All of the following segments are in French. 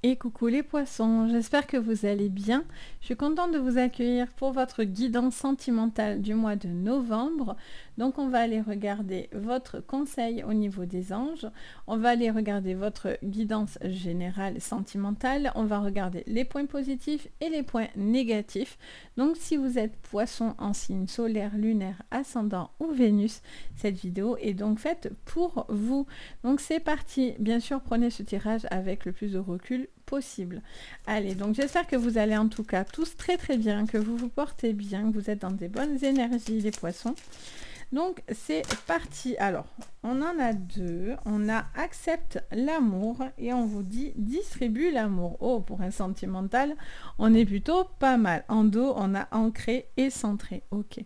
Et coucou les poissons, j'espère que vous allez bien. Je suis contente de vous accueillir pour votre guidance sentimentale du mois de novembre. Donc on va aller regarder votre conseil au niveau des anges. On va aller regarder votre guidance générale sentimentale. On va regarder les points positifs et les points négatifs. Donc si vous êtes poisson en signe solaire, lunaire, ascendant ou Vénus, cette vidéo est donc faite pour vous. Donc c'est parti. Bien sûr, prenez ce tirage avec le plus de recul possible. Allez, donc j'espère que vous allez en tout cas tous très très bien, que vous vous portez bien, que vous êtes dans des bonnes énergies les poissons. Donc c'est parti. Alors, on en a deux. On a accepte l'amour et on vous dit distribue l'amour. Oh, pour un sentimental, on est plutôt pas mal. En dos, on a ancré et centré. Ok.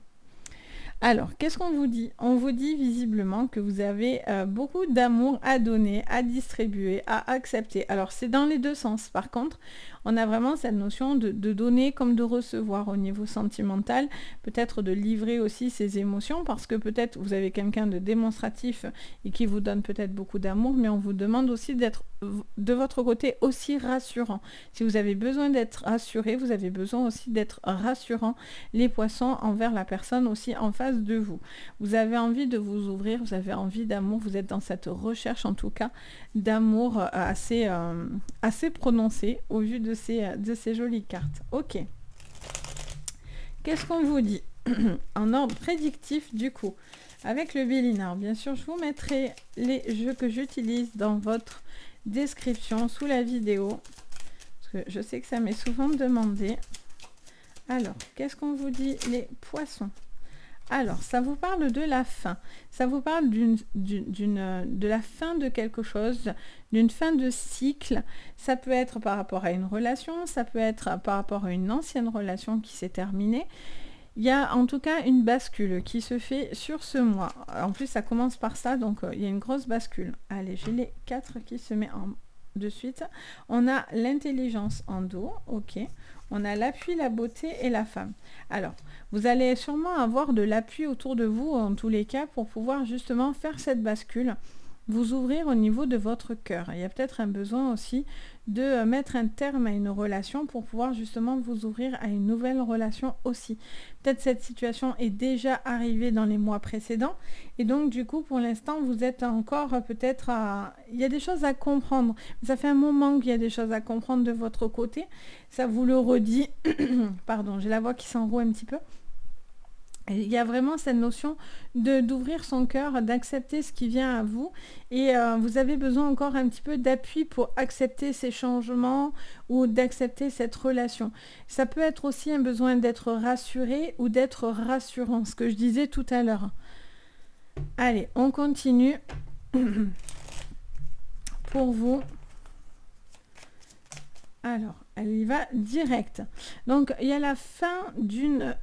Alors, qu'est-ce qu'on vous dit? On vous dit visiblement que vous avez beaucoup d'amour à donner, à distribuer, à accepter. Alors, c'est dans les deux sens. Par contre, on a vraiment cette notion de donner comme de recevoir au niveau sentimental, peut-être de livrer aussi ses émotions, parce que peut-être vous avez quelqu'un de démonstratif et qui vous donne peut-être beaucoup d'amour, mais on vous demande aussi d'être de votre côté aussi rassurant. Si vous avez besoin d'être rassuré, vous avez besoin aussi d'être rassurant, les poissons, envers la personne aussi en face de vous. Vous avez envie de vous ouvrir, vous avez envie d'amour, vous êtes dans cette recherche en tout cas d'amour assez prononcée au vu de ces jolies cartes. Ok. Qu'est-ce qu'on vous dit en ordre prédictif du coup avec le Bélinar? Bien sûr, je vous mettrai les jeux que j'utilise dans votre description sous la vidéo, parce que je sais que ça m'est souvent demandé. Alors, qu'est-ce qu'on vous dit les poissons? Alors, ça vous parle de la fin. Ça vous parle de la fin de quelque chose, d'une fin de cycle. Ça peut être par rapport à une relation, ça peut être par rapport à une ancienne relation qui s'est terminée. Il y a en tout cas une bascule qui se fait sur ce mois. En plus, ça commence par ça, donc il y a une grosse bascule. Allez, j'ai les 4 qui se met de suite. On a l'intelligence en dos, ok. On a l'appui, la beauté et la femme. Alors, vous allez sûrement avoir de l'appui autour de vous, en tous les cas, pour pouvoir justement faire cette bascule, vous ouvrir au niveau de votre cœur. Il y a peut-être un besoin aussi de mettre un terme à une relation pour pouvoir justement vous ouvrir à une nouvelle relation aussi. Peut-être cette situation est déjà arrivée dans les mois précédents et donc du coup pour l'instant vous êtes encore peut-être à... Il y a des choses à comprendre. Ça fait un moment qu'il y a des choses à comprendre de votre côté. Ça vous le redit. Pardon, j'ai la voix qui s'enroue un petit peu. Il y a vraiment cette notion d'ouvrir son cœur, d'accepter ce qui vient à vous. Et vous avez besoin encore un petit peu d'appui pour accepter ces changements ou d'accepter cette relation. Ça peut être aussi un besoin d'être rassuré ou d'être rassurant, ce que je disais tout à l'heure. Allez, on continue pour vous. Alors, elle y va direct. Donc, il y a la fin d'une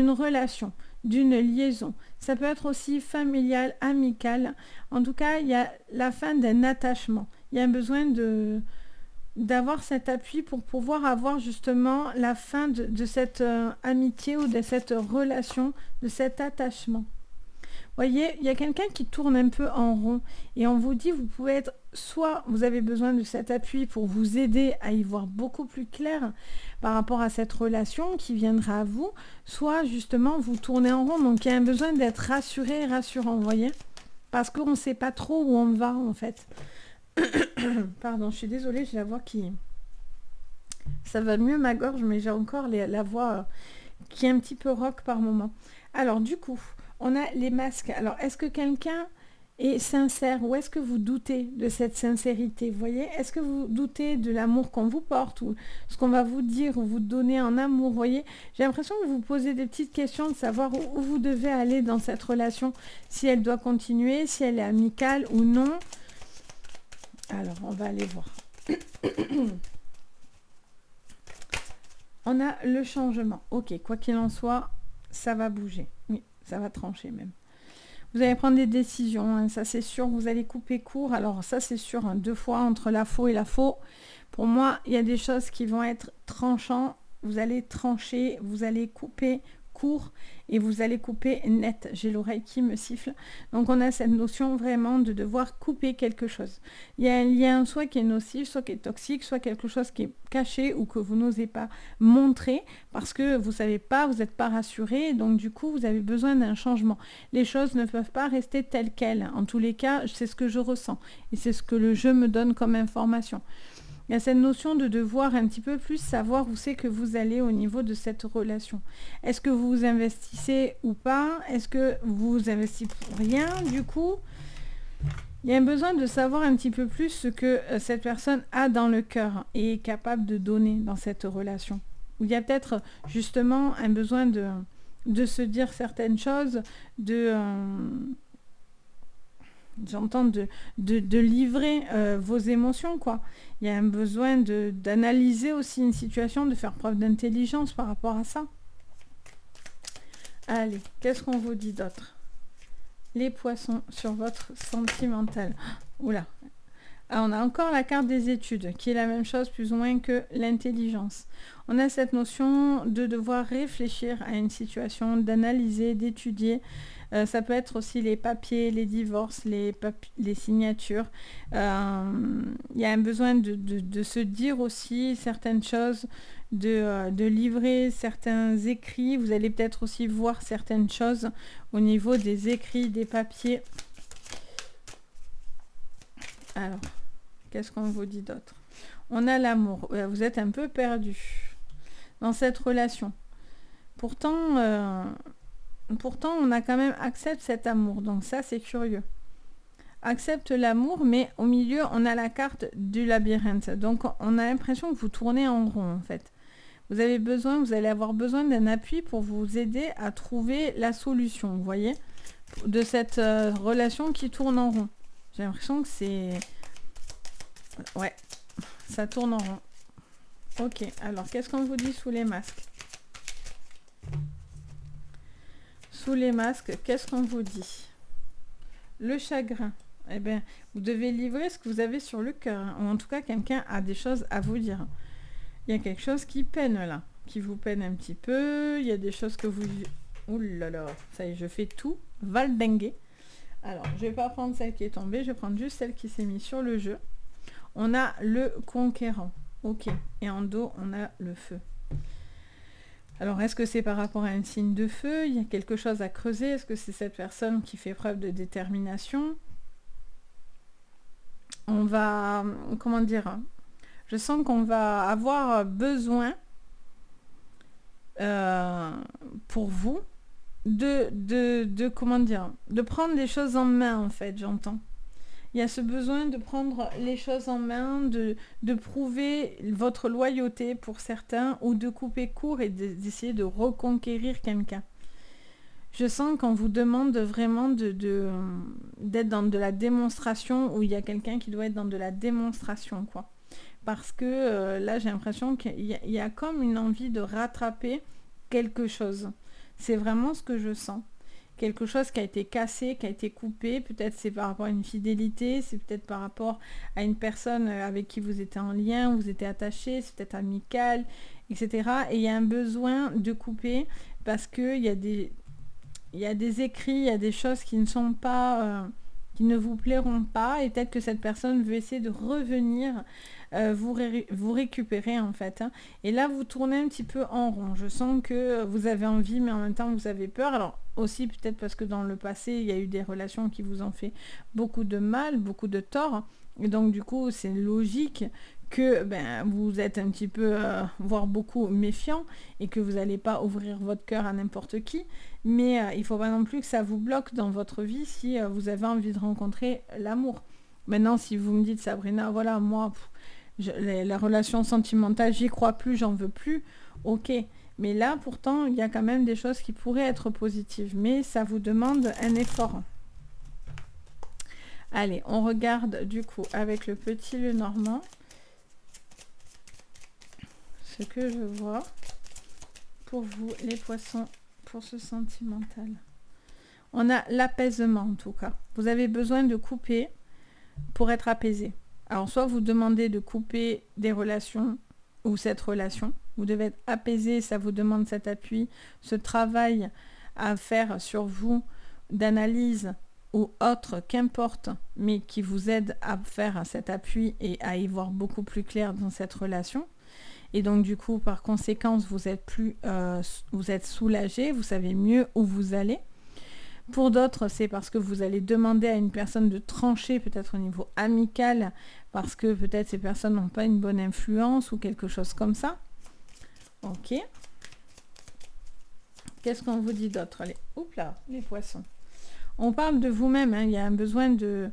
relation, d'une liaison. Ça peut être aussi familial, amical. En tout cas, il y a la fin d'un attachement. Il y a un besoin d'avoir cet appui pour pouvoir avoir justement la fin de cette amitié ou de cette relation, de cet attachement. Voyez, il y a quelqu'un qui tourne un peu en rond et on vous dit, vous pouvez être, soit vous avez besoin de cet appui pour vous aider à y voir beaucoup plus clair par rapport à cette relation qui viendra à vous, soit justement vous tournez en rond, donc il y a un besoin d'être rassuré et rassurant, vous voyez, parce qu'on ne sait pas trop où on va en fait. Pardon, je suis désolée, j'ai la voix qui... Ça va mieux ma gorge, mais j'ai encore la voix qui est un petit peu rock par moment. Alors du coup... On a les masques. Alors, est-ce que quelqu'un est sincère ou est-ce que vous doutez de cette sincérité? Vous voyez, est-ce que vous doutez de l'amour qu'on vous porte ou ce qu'on va vous dire ou vous donner en amour? Vous voyez, j'ai l'impression que vous posez des petites questions de savoir où vous devez aller dans cette relation, si elle doit continuer, si elle est amicale ou non. Alors, on va aller voir. On a le changement. Ok, quoi qu'il en soit, ça va bouger. Oui. Ça va trancher même. Vous allez prendre des décisions, hein, ça c'est sûr, vous allez couper court. Alors ça c'est sûr, hein, 2 fois entre la faux et la faux. Pour moi, il y a des choses qui vont être tranchantes. Vous allez trancher, vous allez couper court et vous allez couper net. J'ai l'oreille qui me siffle. Donc on a cette notion vraiment de devoir couper quelque chose. Il y a un lien soit qui est nocif, soit qui est toxique, soit quelque chose qui est caché ou que vous n'osez pas montrer parce que vous ne savez pas, vous n'êtes pas rassuré. Donc du coup, vous avez besoin d'un changement. Les choses ne peuvent pas rester telles quelles. En tous les cas, c'est ce que je ressens. Et c'est ce que le jeu me donne comme information. Il y a cette notion de devoir un petit peu plus savoir où c'est que vous allez au niveau de cette relation. Est-ce que vous investissez ou pas? Est-ce que vous investissez pour rien du coup? Il y a un besoin de savoir un petit peu plus ce que cette personne a dans le cœur et est capable de donner dans cette relation. Ou il y a peut-être justement un besoin de se dire certaines choses, j'entends de livrer vos émotions, quoi. Il y a un besoin d'analyser aussi une situation, de faire preuve d'intelligence par rapport à ça. Allez, qu'est-ce qu'on vous dit d'autre? Les poissons sur votre sentimental. Oula. Ah, on a encore la carte des études, qui est la même chose plus ou moins que l'intelligence. On a cette notion de devoir réfléchir à une situation, d'analyser, d'étudier. Ça peut être aussi les papiers, les divorces, les signatures. Il y a un besoin de se dire aussi certaines choses, de livrer certains écrits. Vous allez peut-être aussi voir certaines choses au niveau des écrits, des papiers. Alors, qu'est-ce qu'on vous dit d'autre? On a l'amour. Vous êtes un peu perdu dans cette relation. Pourtant, on a quand même accepte cet amour. Donc ça, c'est curieux. Accepte l'amour, mais au milieu, on a la carte du labyrinthe. Donc, on a l'impression que vous tournez en rond, en fait. Vous allez avoir besoin d'un appui pour vous aider à trouver la solution, vous voyez, de cette relation qui tourne en rond. J'ai l'impression que c'est... Ouais, ça tourne en rond. Ok, alors qu'est-ce qu'on vous dit sous les masques? Sous les masques, qu'est-ce qu'on vous dit? Le chagrin. Eh bien, vous devez livrer ce que vous avez sur le cœur. Hein. Ou en tout cas, quelqu'un a des choses à vous dire. Il y a quelque chose qui peine là, qui vous peine un petit peu. Il y a des choses que vous... Ouh là là, ça y est, je fais tout valdinguer. Alors, je ne vais pas prendre celle qui est tombée, je vais prendre juste celle qui s'est mise sur le jeu. On a le conquérant. Ok. Et en dos, on a le feu. Alors, est-ce que c'est par rapport à un signe de feu? Il y a quelque chose à creuser. Est-ce que c'est cette personne qui fait preuve de détermination? On va... Comment dire? Je sens qu'on va avoir besoin pour vous comment dire, de prendre les choses en main, en fait, j'entends. Il y a ce besoin de prendre les choses en main, de prouver votre loyauté pour certains, ou de couper court et d'essayer de reconquérir quelqu'un. Je sens qu'on vous demande vraiment d'être dans de la démonstration, où il y a quelqu'un qui doit être dans de la démonstration, quoi. Parce que là, j'ai l'impression qu'il y a comme une envie de rattraper quelque chose. C'est vraiment ce que je sens. Quelque chose qui a été cassé, qui a été coupé. Peut-être c'est par rapport à une fidélité, c'est peut-être par rapport à une personne avec qui vous étiez en lien, vous étiez attaché, c'est peut-être amical, etc. Et il y a un besoin de couper parce qu'il y a des écrits, il y a des choses qui ne sont pas... qui ne vous plairont pas, et peut-être que cette personne veut essayer de revenir vous récupérer, en fait. Hein. Et là, vous tournez un petit peu en rond. Je sens que vous avez envie, mais en même temps, vous avez peur. Alors, aussi, peut-être parce que dans le passé, il y a eu des relations qui vous ont fait beaucoup de mal, beaucoup de tort. Et donc, du coup, c'est logique que vous êtes un petit peu, voire beaucoup méfiant, et que vous n'allez pas ouvrir votre cœur à n'importe qui. Mais il ne faut pas non plus que ça vous bloque dans votre vie si vous avez envie de rencontrer l'amour. Maintenant, si vous me dites, Sabrina, voilà, moi, la relation sentimentale, j'y crois plus, j'en veux plus, ok. Mais là, pourtant, il y a quand même des choses qui pourraient être positives. Mais ça vous demande un effort. Allez, on regarde du coup avec le petit Lenormand ce que je vois pour vous, les poissons, pour ce sentimental. On a l'apaisement en tout cas. Vous avez besoin de couper pour être apaisé. Alors soit vous demandez de couper des relations ou cette relation, Vous devez être apaisé, ça vous demande cet appui, ce travail à faire sur vous, d'analyse ou autre, qu'importe, mais qui vous aide à faire cet appui et à y voir beaucoup plus clair dans cette relation. Et donc du coup, par conséquent, vous êtes soulagé, vous savez mieux où vous allez. Pour d'autres, c'est parce que vous allez demander à une personne de trancher, peut-être au niveau amical, parce que peut-être ces personnes n'ont pas une bonne influence ou quelque chose comme ça. Ok. Qu'est-ce qu'on vous dit d'autre? Allez, oups là, les poissons. On parle de vous-même, hein. Il y a un besoin de...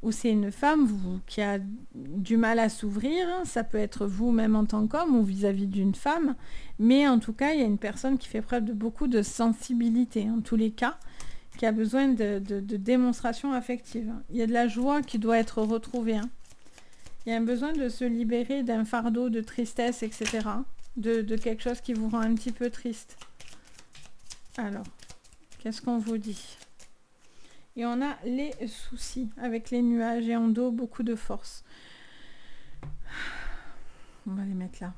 Ou c'est une femme qui a du mal à s'ouvrir, hein. Ça peut être vous-même en tant qu'homme ou vis-à-vis d'une femme, mais en tout cas, il y a une personne qui fait preuve de beaucoup de sensibilité, en tous les cas, qui a besoin de démonstration affective. Il y a de la joie qui doit être retrouvée, hein. Il y a un besoin de se libérer d'un fardeau de tristesse, etc., de quelque chose qui vous rend un petit peu triste. Alors, qu'est-ce qu'on vous dit? Et on a les soucis avec les nuages et en dos, beaucoup de force. On va les mettre là.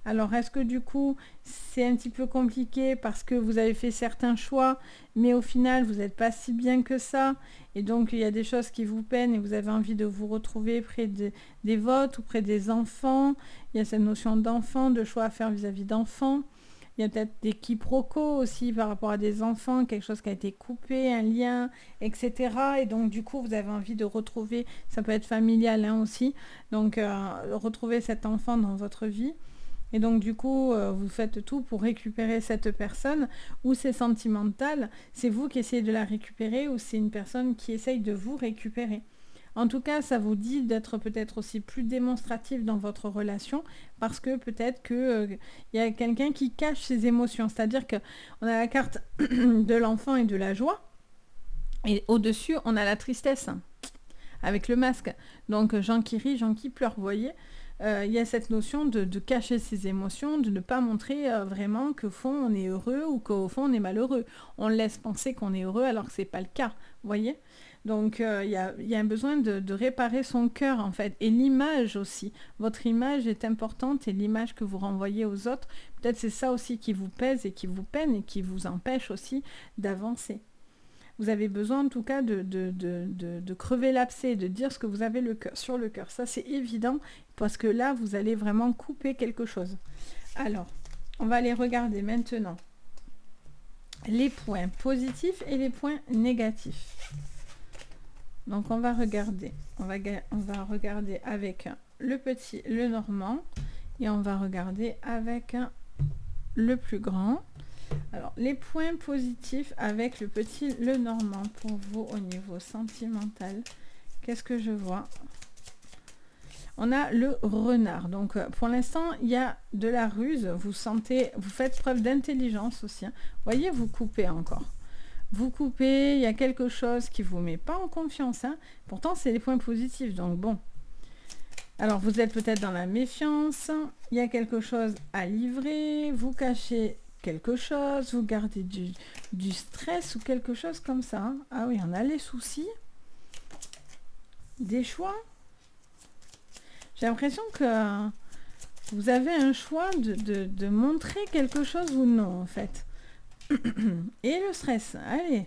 Alors, est-ce que du coup, c'est un petit peu compliqué parce que vous avez fait certains choix, mais au final, vous n'êtes pas si bien que ça, et donc il y a des choses qui vous peinent et vous avez envie de vous retrouver près des vôtres ou près des enfants. Il y a cette notion d'enfant, de choix à faire vis-à-vis d'enfants. Il y a peut-être des quiproquos aussi par rapport à des enfants, quelque chose qui a été coupé, un lien, etc. Et donc du coup, vous avez envie de retrouver, ça peut être familial hein, aussi, donc retrouver cet enfant dans votre vie. Et donc du coup, vous faites tout pour récupérer cette personne, ou c'est sentimental, c'est vous qui essayez de la récupérer, ou c'est une personne qui essaye de vous récupérer. En tout cas, ça vous dit d'être peut-être aussi plus démonstratif dans votre relation parce que peut-être qu'il y a quelqu'un qui cache ses émotions. C'est-à-dire qu'on a la carte de l'enfant et de la joie et au-dessus, on a la tristesse avec le masque. Donc, Jean qui rit, Jean qui pleure, vous voyez. Il y a cette notion de cacher ses émotions, de ne pas montrer vraiment qu'au fond, on est heureux ou qu'au fond, on est malheureux. On laisse penser qu'on est heureux alors que ce n'est pas le cas, vous voyez. Donc, il y a un besoin de réparer son cœur, en fait. Et l'image aussi. Votre image est importante et l'image que vous renvoyez aux autres, peut-être c'est ça aussi qui vous pèse et qui vous peine et qui vous empêche aussi d'avancer. Vous avez besoin, en tout cas, de crever l'abcès, de dire ce que vous avez sur le cœur. Ça, c'est évident, parce que là, vous allez vraiment couper quelque chose. Alors, on va aller regarder maintenant les points positifs et les points négatifs. Donc on va regarder avec le petit, le normand, et on va regarder avec le plus grand. Alors les points positifs avec le petit, le normand pour vous au niveau sentimental. Qu'est-ce que je vois? On a le renard. Donc pour l'instant, il y a de la ruse. Vous faites preuve d'intelligence aussi. Hein. Voyez, vous coupez encore. Vous coupez, il y a quelque chose qui ne vous met pas en confiance. Hein. Pourtant, c'est les points positifs, donc bon. Alors, vous êtes peut-être dans la méfiance. Il y a quelque chose à livrer. Vous cachez quelque chose. Vous gardez du stress ou quelque chose comme ça. Hein. Ah oui, on a les soucis. Des choix. J'ai l'impression que vous avez un choix de montrer quelque chose ou non, en fait. Et le stress, allez.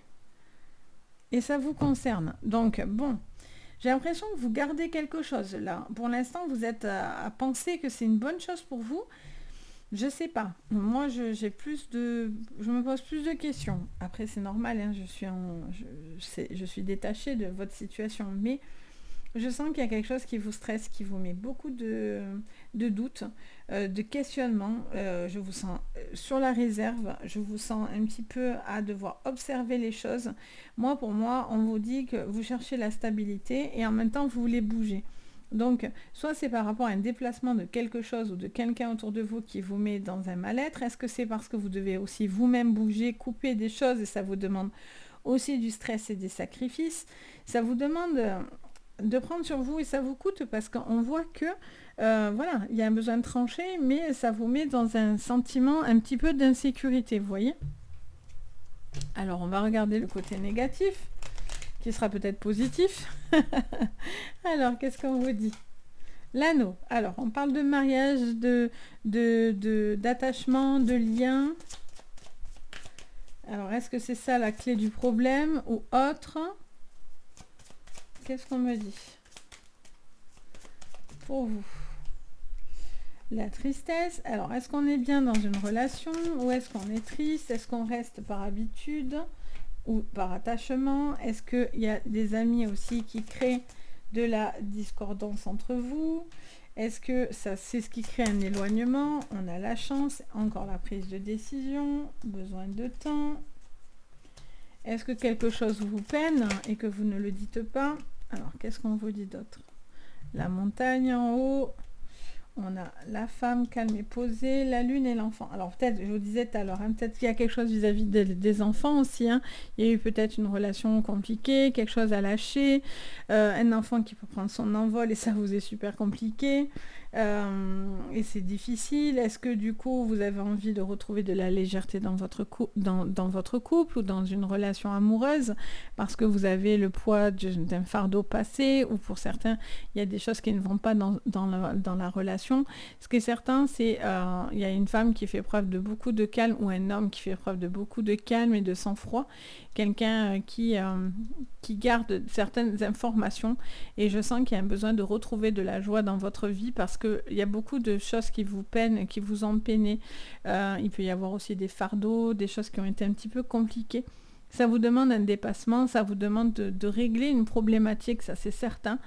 Et ça vous concerne. Donc, bon, j'ai l'impression que vous gardez quelque chose là. Pour l'instant, vous êtes à penser que c'est une bonne chose pour vous. Je sais pas. Moi, je me pose plus de questions. Après, c'est normal, hein, je suis détachée de votre situation. Mais je sens qu'il y a quelque chose qui vous stresse, qui vous met beaucoup de doutes, de questionnements. Je vous sens sur la réserve, je vous sens un petit peu à devoir observer les choses. Pour moi, on vous dit que vous cherchez la stabilité et en même temps, vous voulez bouger. Donc, soit c'est par rapport à un déplacement de quelque chose ou de quelqu'un autour de vous qui vous met dans un mal-être. Est-ce que c'est parce que vous devez aussi vous-même bouger, couper des choses et ça vous demande aussi du stress et des sacrifices? Ça vous demande de prendre sur vous et ça vous coûte parce qu'on voit que voilà, il y a un besoin de trancher, mais ça vous met dans un sentiment un petit peu d'insécurité, vous voyez. Alors on va regarder le côté négatif qui sera peut-être positif. Alors qu'est-ce qu'on vous dit? L'anneau. Alors, on parle de mariage, d'attachement, de lien. Alors, est-ce que c'est ça la clé du problème ou autre? Qu'est-ce qu'on me dit pour vous? La tristesse. Alors, est-ce qu'on est bien dans une relation ou est-ce qu'on est triste? Est-ce qu'on reste par habitude ou par attachement? Est-ce qu'il y a des amis aussi qui créent de la discordance entre vous? Est-ce que ça, c'est ce qui crée un éloignement? On a la chance, encore la prise de décision, besoin de temps. Est-ce que quelque chose vous peine et que vous ne le dites pas? Alors, qu'est-ce qu'on vous dit d'autre? La montagne en haut. On a la femme calme et posée, la lune et l'enfant. Alors peut-être, je vous disais tout à l'heure, hein, peut-être qu'il y a quelque chose vis-à-vis des enfants aussi. Hein. Il y a eu peut-être une relation compliquée, quelque chose à lâcher, un enfant qui peut prendre son envol et ça vous est super compliqué. Et c'est difficile. Est-ce que du coup vous avez envie de retrouver de la légèreté dans votre, dans votre couple ou dans une relation amoureuse parce que vous avez le poids d'un fardeau passé ou pour certains il y a des choses qui ne vont pas dans la relation. Ce qui est certain c'est il y a une femme qui fait preuve de beaucoup de calme ou un homme qui fait preuve de beaucoup de calme et de sang-froid, quelqu'un qui garde certaines informations et je sens qu'il y a un besoin de retrouver de la joie dans votre vie parce qu'il y a beaucoup de choses qui vous peinent, qui vous ont peiné. Il peut y avoir aussi des fardeaux, des choses qui ont été un petit peu compliquées. Ça vous demande un dépassement, ça vous demande de régler une problématique, ça c'est certain,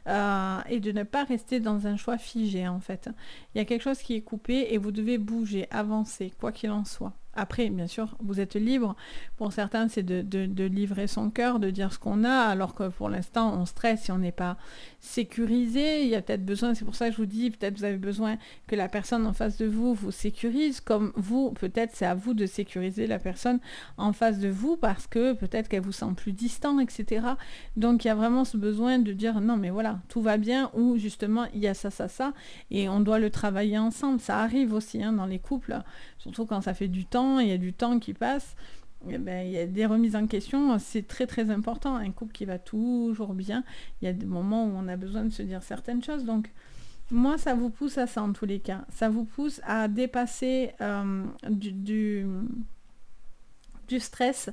et de ne pas rester dans un choix figé en fait. Il y a quelque chose qui est coupé et vous devez bouger, avancer, quoi qu'il en soit. Après, bien sûr, vous êtes libre. Pour certains, c'est de livrer son cœur, de dire ce qu'on a, alors que pour l'instant, on stresse et on n'est pas sécurisé. Il y a peut-être besoin, c'est pour ça que je vous dis, peut-être vous avez besoin que la personne en face de vous vous sécurise, comme vous, peut-être c'est à vous de sécuriser la personne en face de vous, parce que peut-être qu'elle vous sent plus distant, etc. Donc, il y a vraiment ce besoin de dire, non, mais voilà, tout va bien, ou justement, il y a ça, ça, ça, et on doit le travailler ensemble. Ça arrive aussi hein, dans les couples, surtout quand ça fait du temps, il y a du temps qui passe, eh ben, il y a des remises en question, c'est très très important. Un couple qui va toujours bien, il y a des moments où on a besoin de se dire certaines choses. Donc moi ça vous pousse à ça en tous les cas, ça vous pousse à dépasser du stress,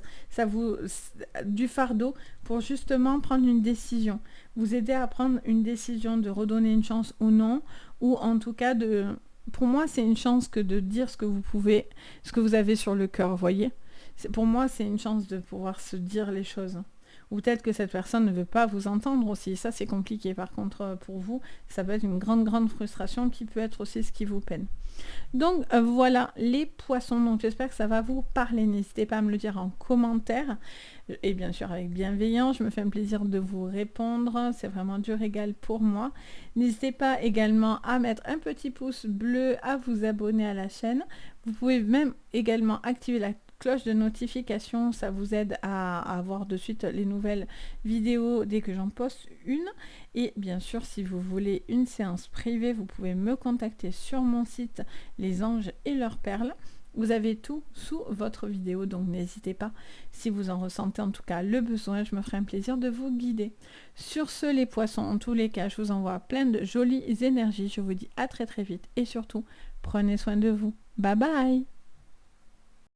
du fardeau pour justement prendre une décision, vous aider à prendre une décision de redonner une chance ou non, ou en tout cas pour moi, c'est une chance que de dire ce que vous pouvez, ce que vous avez sur le cœur, vous voyez. Pour moi, c'est une chance de pouvoir se dire les choses. Ou peut-être que cette personne ne veut pas vous entendre aussi. Ça, c'est compliqué. Par contre, pour vous, ça peut être une grande, grande frustration qui peut être aussi ce qui vous peine. Donc, voilà les poissons. Donc, j'espère que ça va vous parler. N'hésitez pas à me le dire en commentaire. Et bien sûr, avec bienveillance, je me fais un plaisir de vous répondre. C'est vraiment du régal pour moi. N'hésitez pas également à mettre un petit pouce bleu, à vous abonner à la chaîne. Vous pouvez même également activer la cloche de notification, ça vous aide à avoir de suite les nouvelles vidéos dès que j'en poste une. Et bien sûr, si vous voulez une séance privée, vous pouvez me contacter sur mon site Les Anges et leurs perles. Vous avez tout sous votre vidéo, donc n'hésitez pas. Si vous en ressentez en tout cas le besoin, je me ferai un plaisir de vous guider. Sur ce, les poissons, en tous les cas, je vous envoie plein de jolies énergies. Je vous dis à très très vite et surtout, prenez soin de vous. Bye bye!